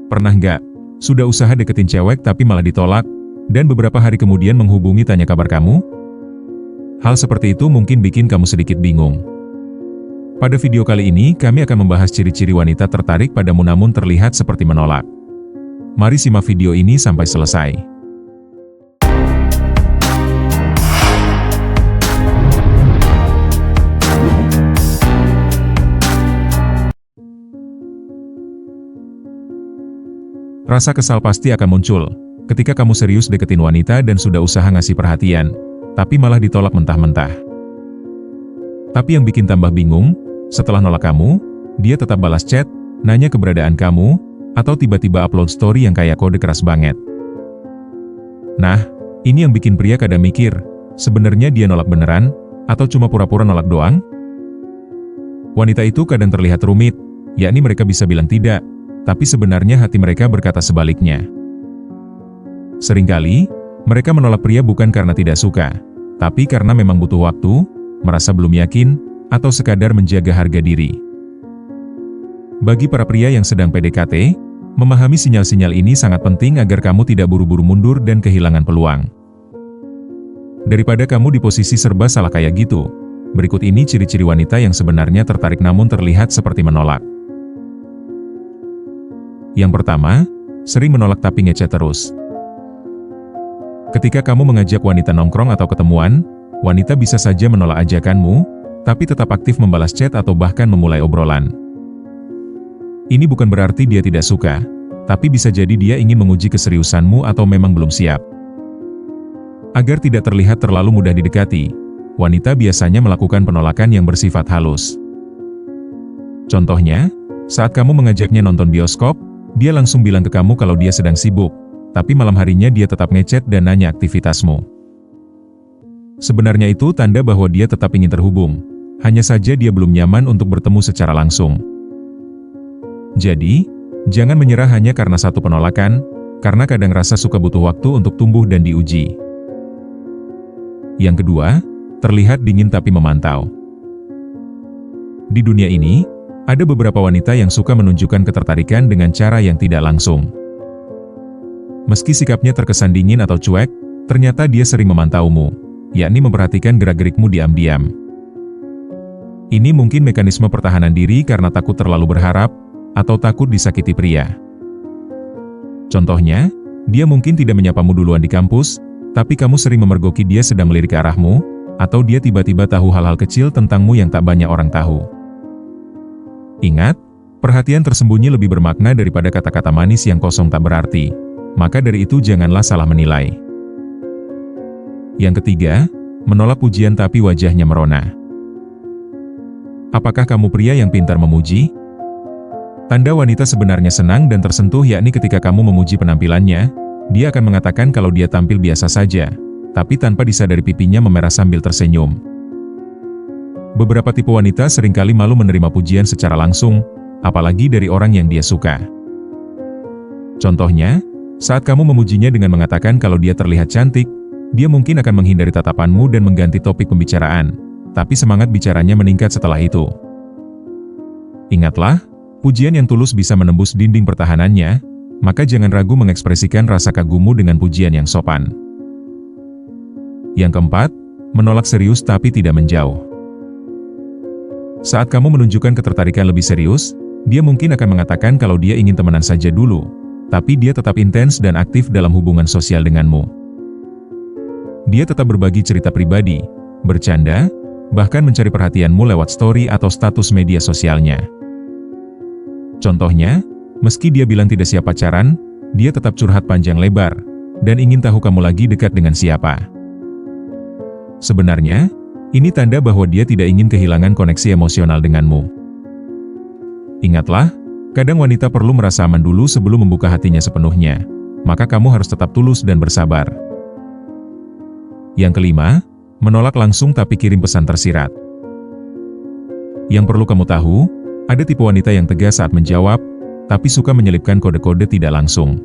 Pernah nggak? Sudah usaha deketin cewek tapi malah ditolak, dan beberapa hari kemudian menghubungi tanya kabar kamu? Hal seperti itu mungkin bikin kamu sedikit bingung. Pada video kali ini, kami akan membahas ciri-ciri wanita tertarik padamu namun terlihat seperti menolak. Mari simak video ini sampai selesai. Rasa kesal pasti akan muncul ketika kamu serius deketin wanita dan sudah usaha ngasih perhatian, tapi malah ditolak mentah-mentah. Tapi yang bikin tambah bingung, setelah nolak kamu, dia tetap balas chat, nanya keberadaan kamu, atau tiba-tiba upload story yang kayak kode keras banget. Nah, ini yang bikin pria kadang mikir, sebenarnya dia nolak beneran, atau cuma pura-pura nolak doang? Wanita itu kadang terlihat rumit, yakni mereka bisa bilang tidak, tapi sebenarnya hati mereka berkata sebaliknya. Seringkali, mereka menolak pria bukan karena tidak suka, tapi karena memang butuh waktu, merasa belum yakin, atau sekadar menjaga harga diri. Bagi para pria yang sedang PDKT, memahami sinyal-sinyal ini sangat penting agar kamu tidak buru-buru mundur dan kehilangan peluang. Daripada kamu di posisi serba salah kayak gitu, berikut ini ciri-ciri wanita yang sebenarnya tertarik namun terlihat seperti menolak. Yang pertama, sering menolak tapi ngechat terus. Ketika kamu mengajak wanita nongkrong atau ketemuan, wanita bisa saja menolak ajakanmu, tapi tetap aktif membalas chat atau bahkan memulai obrolan. Ini bukan berarti dia tidak suka, tapi bisa jadi dia ingin menguji keseriusanmu atau memang belum siap. Agar tidak terlihat terlalu mudah didekati, wanita biasanya melakukan penolakan yang bersifat halus. Contohnya, saat kamu mengajaknya nonton bioskop, dia langsung bilang ke kamu kalau dia sedang sibuk, tapi malam harinya dia tetap ngechat dan nanya aktivitasmu. Sebenarnya itu tanda bahwa dia tetap ingin terhubung, hanya saja dia belum nyaman untuk bertemu secara langsung. Jadi, jangan menyerah hanya karena satu penolakan, karena kadang rasa suka butuh waktu untuk tumbuh dan diuji. Yang kedua, terlihat dingin tapi memantau. Di dunia ini, ada beberapa wanita yang suka menunjukkan ketertarikan dengan cara yang tidak langsung. Meski sikapnya terkesan dingin atau cuek, ternyata dia sering memantaumu, yakni memperhatikan gerak-gerikmu diam-diam. Ini mungkin mekanisme pertahanan diri karena takut terlalu berharap, atau takut disakiti pria. Contohnya, dia mungkin tidak menyapamu duluan di kampus, tapi kamu sering memergoki dia sedang melirik ke arahmu, atau dia tiba-tiba tahu hal-hal kecil tentangmu yang tak banyak orang tahu. Ingat, perhatian tersembunyi lebih bermakna daripada kata-kata manis yang kosong tak berarti, maka dari itu janganlah salah menilai. Yang ketiga, menolak pujian tapi wajahnya merona. Apakah kamu pria yang pintar memuji? Tanda wanita sebenarnya senang dan tersentuh yakni ketika kamu memuji penampilannya, dia akan mengatakan kalau dia tampil biasa saja, tapi tanpa disadari pipinya memerah sambil tersenyum. Beberapa tipe wanita seringkali malu menerima pujian secara langsung, apalagi dari orang yang dia suka. Contohnya, saat kamu memujinya dengan mengatakan kalau dia terlihat cantik, dia mungkin akan menghindari tatapanmu dan mengganti topik pembicaraan, tapi semangat bicaranya meningkat setelah itu. Ingatlah, pujian yang tulus bisa menembus dinding pertahanannya, maka jangan ragu mengekspresikan rasa kagummu dengan pujian yang sopan. Yang keempat, menolak serius tapi tidak menjauh. Saat kamu menunjukkan ketertarikan lebih serius, dia mungkin akan mengatakan kalau dia ingin temenan saja dulu, tapi dia tetap intens dan aktif dalam hubungan sosial denganmu. Dia tetap berbagi cerita pribadi, bercanda, bahkan mencari perhatianmu lewat story atau status media sosialnya. Contohnya, meski dia bilang tidak siap pacaran, dia tetap curhat panjang lebar, dan ingin tahu kamu lagi dekat dengan siapa. Sebenarnya, ini tanda bahwa dia tidak ingin kehilangan koneksi emosional denganmu. Ingatlah, kadang wanita perlu merasa aman dulu sebelum membuka hatinya sepenuhnya, maka kamu harus tetap tulus dan bersabar. Yang kelima, menolak langsung tapi kirim pesan tersirat. Yang perlu kamu tahu, ada tipe wanita yang tegas saat menjawab, tapi suka menyelipkan kode-kode tidak langsung.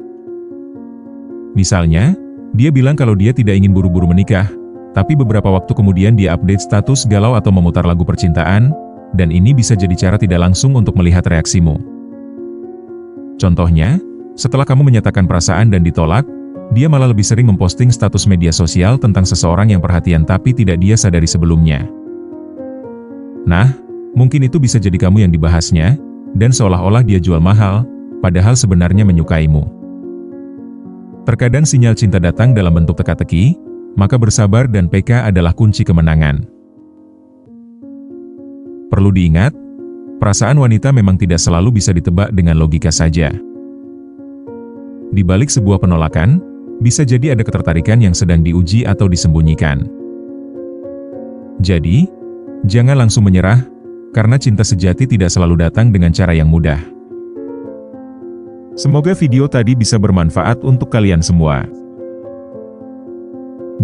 Misalnya, dia bilang kalau dia tidak ingin buru-buru menikah, tapi beberapa waktu kemudian dia update status galau atau memutar lagu percintaan, dan ini bisa jadi cara tidak langsung untuk melihat reaksimu. Contohnya, Setelah kamu menyatakan perasaan dan ditolak, dia malah lebih sering memposting status media sosial tentang seseorang yang perhatian tapi tidak dia sadari sebelumnya. Nah, mungkin itu bisa jadi kamu yang dibahasnya, dan seolah-olah dia jual mahal, padahal sebenarnya menyukaimu. Terkadang sinyal cinta datang dalam bentuk teka-teki, maka bersabar dan peka adalah kunci kemenangan. Perlu diingat, perasaan wanita memang tidak selalu bisa ditebak dengan logika saja. Di balik sebuah penolakan, bisa jadi ada ketertarikan yang sedang diuji atau disembunyikan. Jadi, jangan langsung menyerah, karena cinta sejati tidak selalu datang dengan cara yang mudah. Semoga video tadi bisa bermanfaat untuk kalian semua.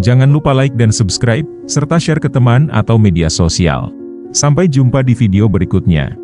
Jangan lupa like dan subscribe, serta share ke teman atau media sosial. Sampai jumpa di video berikutnya.